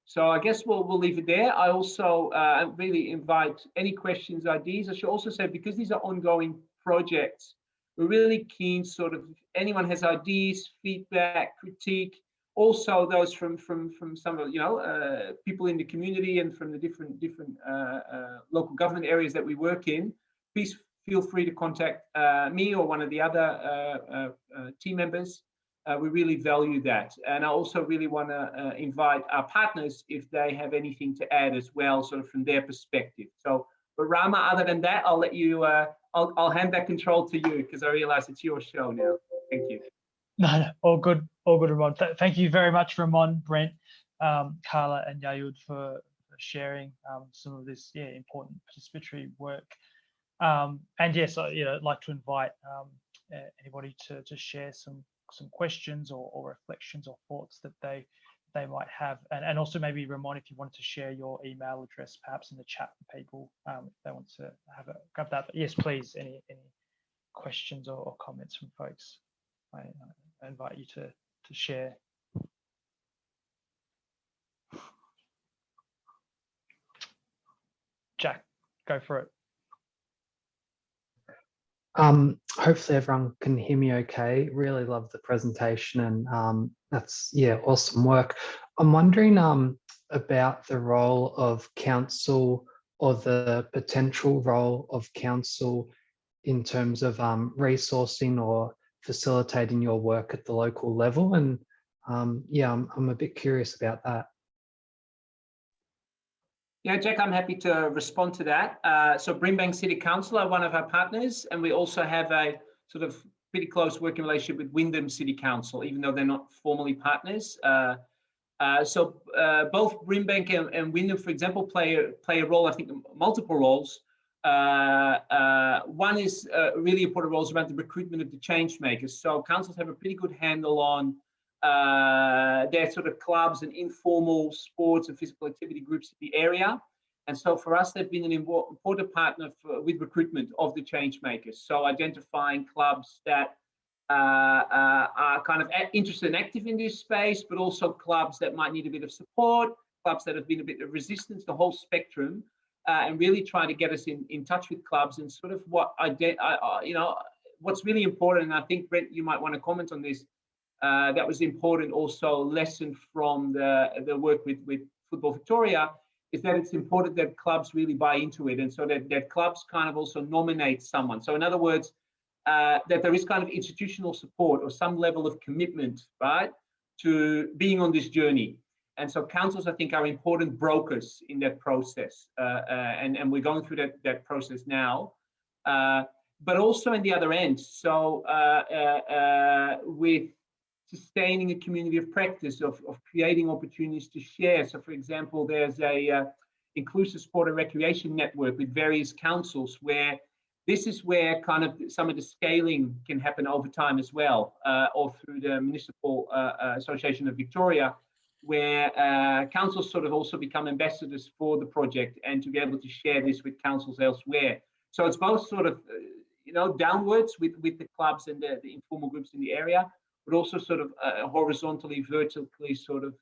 So I guess we'll leave it there. I also really invite any questions, ideas. I should also say, because these are ongoing projects, we're really keen sort of, if anyone has ideas, feedback, critique, also those from some of, you know, people in the community and from the different local government areas that we work in, please feel free to contact me or one of the other team members. We really value that. And I also really want to invite our partners if they have anything to add as well, sort of from their perspective. So, but Rama, other than that, I'll let you, I'll hand that control to you because I realize it's your show now. Thank you. No, all good, Ramon. Thank you very much, Ramon, Brent, Carla, and Yayud for sharing some of this important participatory work. And yes, I'd like to invite anybody to share some questions or reflections or thoughts that they might have, and also maybe Ramon, if you wanted to share your email address perhaps in the chat for people if they want to grab that. But yes, please, any questions or comments from folks, I invite you to share. Jack, go for it. Hopefully everyone can hear me okay. Really love the presentation, and that's awesome work. I'm wondering about the role of council, or the potential role of council in terms of resourcing or facilitating your work at the local level. And I'm a bit curious about that. Yeah, Jack, I'm happy to respond to that. So Brimbank City Council are one of our partners, and we also have a sort of pretty close working relationship with Wyndham City Council, even though they're not formally partners. So both Brimbank and Wyndham, for example, play a role, I think multiple roles, One is really important roles around the recruitment of the change makers. So councils have a pretty good handle on their sort of clubs and informal sports and physical activity groups in the area. And so for us, they've been an important partner with recruitment of the change makers. So identifying clubs that are kind of interested and active in this space, but also clubs that might need a bit of support, clubs that have been a bit of resistance, the whole spectrum, and really trying to get us in touch with clubs and sort of what what's really important. And I think, Brent, you might want to comment on this. That was important also lesson from the work with Football Victoria, is that it's important that clubs really buy into it, and so that clubs kind of also nominate someone. So in other words, that there is kind of institutional support or some level of commitment, right, to being on this journey. And so councils, I think, are important brokers in that process, and we're going through that process now. But also in the other end, so with sustaining a community of practice, of creating opportunities to share. So for example, there's a inclusive sport and recreation network with various councils, where this is where kind of some of the scaling can happen over time as well, or through the Municipal Association of Victoria, where councils sort of also become ambassadors for the project and to be able to share this with councils elsewhere. So it's both sort of, downwards with the clubs and the informal groups in the area, but also sort of horizontally, vertically, sort of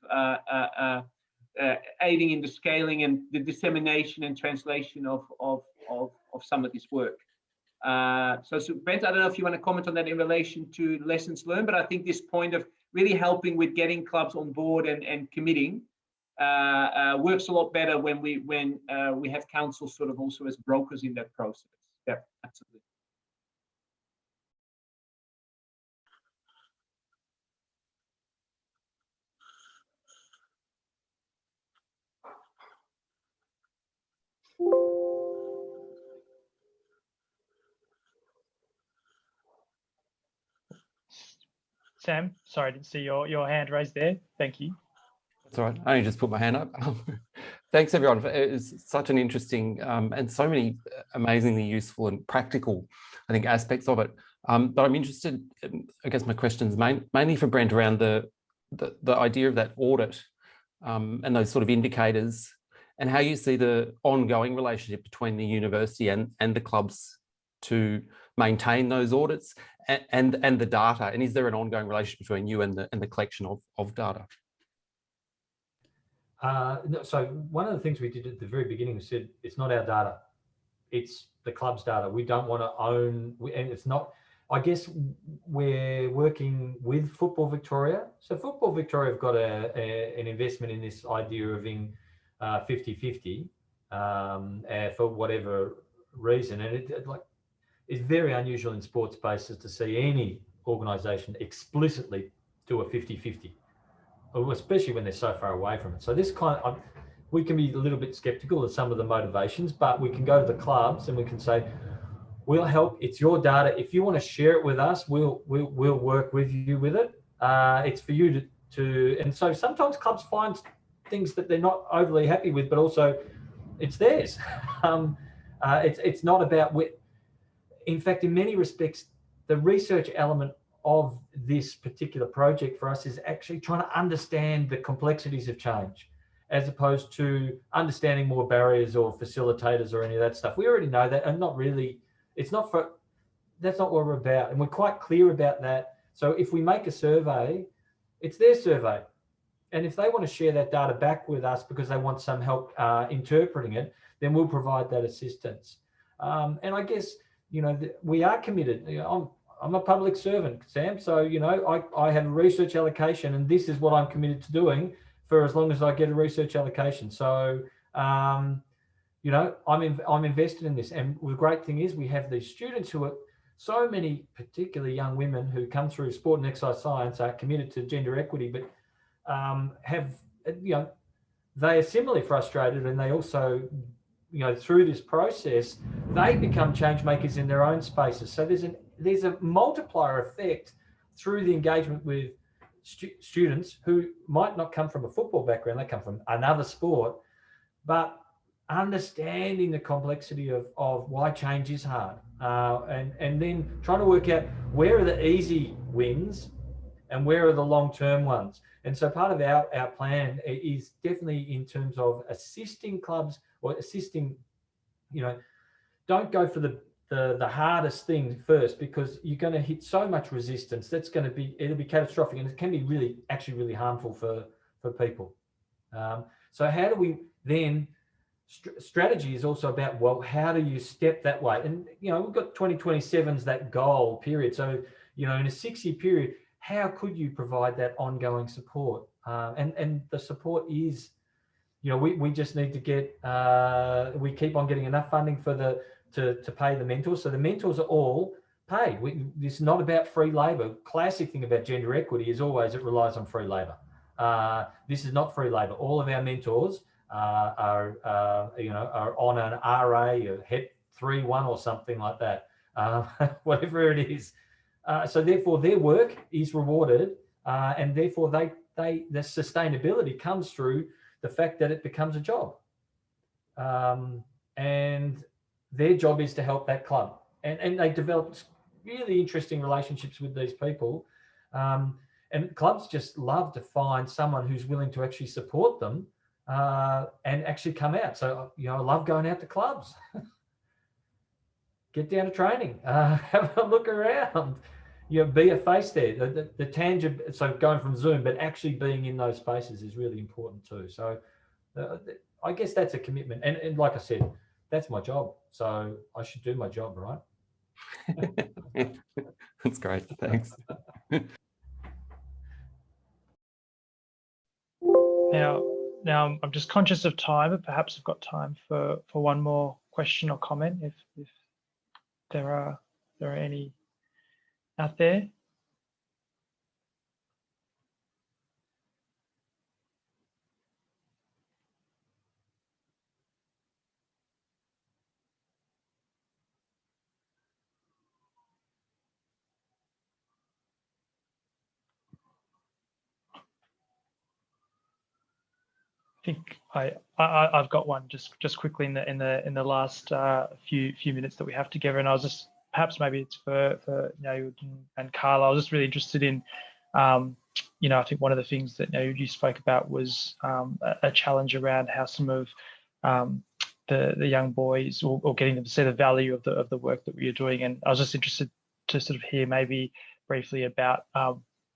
aiding in the scaling and the dissemination and translation of some of this work. So Brent, I don't know if you want to comment on that in relation to lessons learned, but I think this point of really helping with getting clubs on board and committing works a lot better when we have councils sort of also as brokers in that process. Yeah, absolutely. Sam, sorry, I didn't see your hand raised there. Thank you. That's all right. I only just put my hand up. Thanks, everyone. It's such an interesting and so many amazingly useful and practical, I think, aspects of it. But I'm interested, I guess my question's mainly for Brent around the idea of that audit and those sort of indicators, and how you see the ongoing relationship between the university and the clubs to maintain those audits and the data. And is there an ongoing relationship between you and the collection of data? So one of the things we did at the very beginning, we said, it's not our data, it's the club's data. We don't want to own, and it's not, I guess we're working with Football Victoria. So Football Victoria have got an investment in this idea of being 50-50 for whatever reason. And it's very unusual in sports spaces to see any organisation explicitly do a 50-50. Especially when they're so far away from it. So this kind of, we can be a little bit skeptical of some of the motivations, but we can go to the clubs and we can say, we'll help. It's your data. If you want to share it with us, we'll work with you with it. It's for you to. And so sometimes clubs find things that they're not overly happy with, but also it's theirs. It's not about. In fact, in many respects, the research element of this particular project for us is actually trying to understand the complexities of change, as opposed to understanding more barriers or facilitators or any of that stuff. We already know that, and not really, that's not what we're about. And we're quite clear about that. So if we make a survey, it's their survey. And if they want to share that data back with us because they want some help interpreting it, then we'll provide that assistance. And I guess, we are committed. I'm a public servant, Sam. So, I have a research allocation, and this is what I'm committed to doing for as long as I get a research allocation. So, I'm invested in this. And the great thing is we have these students who are so many, particularly young women who come through sport and exercise science, are committed to gender equity, but they are similarly frustrated, and they also, through this process, they become change makers in their own spaces. So there's a multiplier effect through the engagement with students who might not come from a football background, they come from another sport, but understanding the complexity of why change is hard, and then trying to work out where are the easy wins and where are the long-term ones. And so part of our plan is definitely in terms of assisting clubs, or assisting, don't go for the hardest thing first, because you're going to hit so much resistance. It'll be catastrophic, and it can be actually really harmful for people. So how do we then, strategy is also about, well, how do you step that way? And, we've got 2027's that goal period. So, in a 6-year period, how could you provide that ongoing support? And the support is, we just need to get, we keep on getting enough funding for to pay the mentors. So the mentors are all paid. This is not about free labor. Classic thing about gender equity is always it relies on free labor. This is not free labor. All of our mentors are on an RA, or HEP 3.1 or something like that, whatever it is. So therefore their work is rewarded, and therefore the sustainability comes through the fact that it becomes a job. And their job is to help that club. And they developed really interesting relationships with these people. And clubs just love to find someone who's willing to actually support them and actually come out. So, I love going out to clubs. Get down to training, have a look around, be a face there. The tangible, so going from Zoom, but actually being in those spaces is really important too. So I guess that's a commitment. And like I said, that's my job. So I should do my job, right? That's great. Thanks. Now I'm just conscious of time, but perhaps I've got time for one more question or comment if there are any out there. I think I've got one just quickly in the last few minutes that we have together, and I was just, perhaps maybe it's for and Carla. I was just really interested in, I think one of the things that you spoke about was a challenge around how some of the young boys, or getting them to see the value of the work that we are doing. And I was just interested to sort of hear maybe briefly about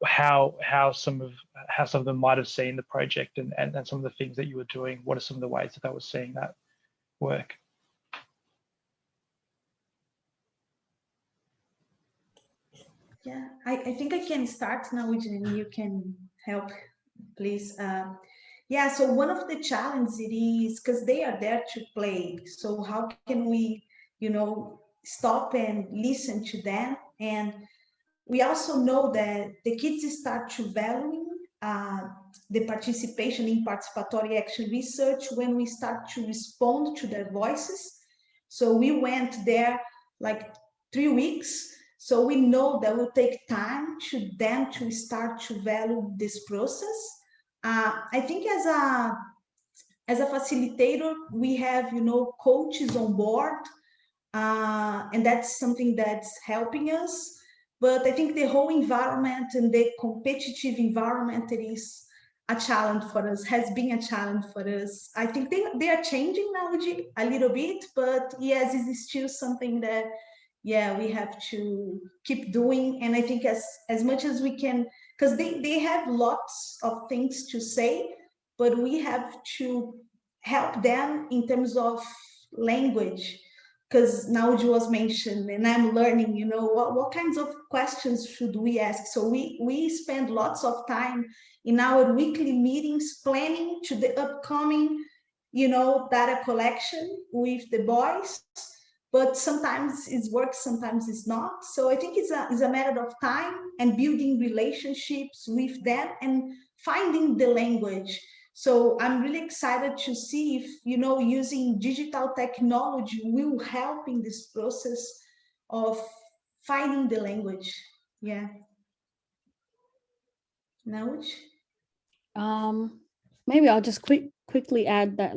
how some of them might have seen the project and some of the things that you were doing. What are some of the ways that they were seeing that work? Yeah, I think I can start now, and you can help, please. Yeah, so one of the challenges it is because they are there to play. So how can we, stop and listen to them? And we also know that the kids start to value the participation in participatory action research when we start to respond to their voices. So we went there like 3 weeks. So we know that will take time to them to start to value this process. I think as a facilitator, we have, coaches on board, and that's something that's helping us. But I think the whole environment and the competitive environment, it is a challenge for us, has been a challenge for us. I think they are changing now a little bit, but yes, it is still something that, yeah, we have to keep doing. And I think as much as we can, because they have lots of things to say, but we have to help them in terms of language. Because now it was mentioned, and I'm learning, what kinds of questions should we ask? So we spend lots of time in our weekly meetings planning to the upcoming, data collection with the boys. But sometimes it works, sometimes it's not. So I think it's a matter of time and building relationships with them and finding the language. So I'm really excited to see if, using digital technology will help in this process of finding the language. Yeah. Nauj? Maybe I'll just quickly add that,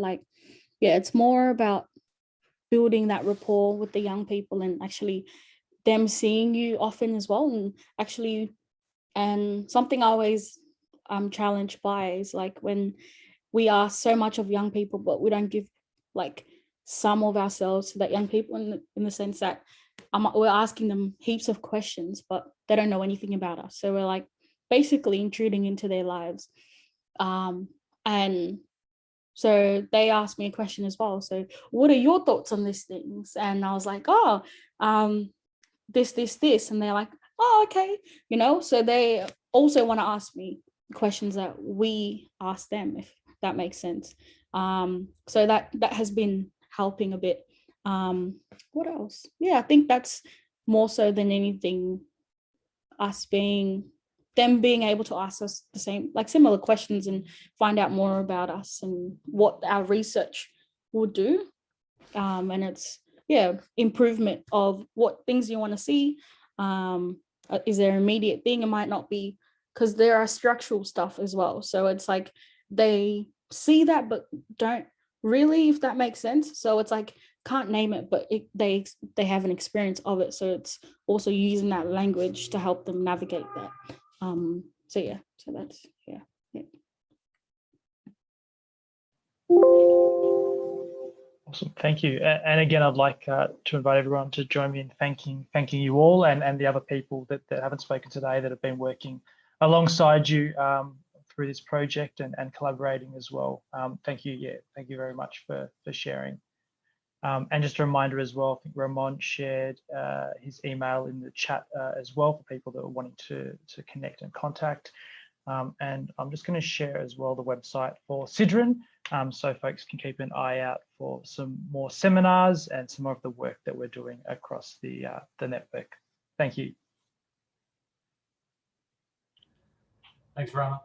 yeah, it's more about building that rapport with the young people and actually them seeing you often as well. And actually, and something I always challenged by is like when we ask so much of young people, but we don't give like some of ourselves to that young people in the sense that we're asking them heaps of questions, but they don't know anything about us. So we're like basically intruding into their lives. And so they asked me a question as well. So what are your thoughts on these things? And I was like, oh, this. And they're like, oh, okay. You know, so they also want to ask me questions that we ask them, if that makes sense. So that has been helping a bit. What else? Yeah, I think that's more so than anything, them being able to ask us the same, like similar questions and find out more about us and what our research will do. And it's, yeah, improvement of what things you want to see. Is there immediate thing? It might not be, because there are structural stuff as well. So it's like they see that, but don't really, if that makes sense. So it's like, can't name it, but they have an experience of it. So it's also using that language to help them navigate that. So yeah, so that's, yeah. Awesome, thank you. And again, I'd like to invite everyone to join me in thanking you all and the other people that haven't spoken today that have been working alongside you through this project and collaborating as well. Thank you, yeah, thank you very much for sharing. And just a reminder as well, I think Ramon shared his email in the chat as well for people that are wanting to connect and contact. And I'm just going to share as well the website for Sidran, so folks can keep an eye out for some more seminars and some more of the work that we're doing across the network. Thank you. Thanks, Rama.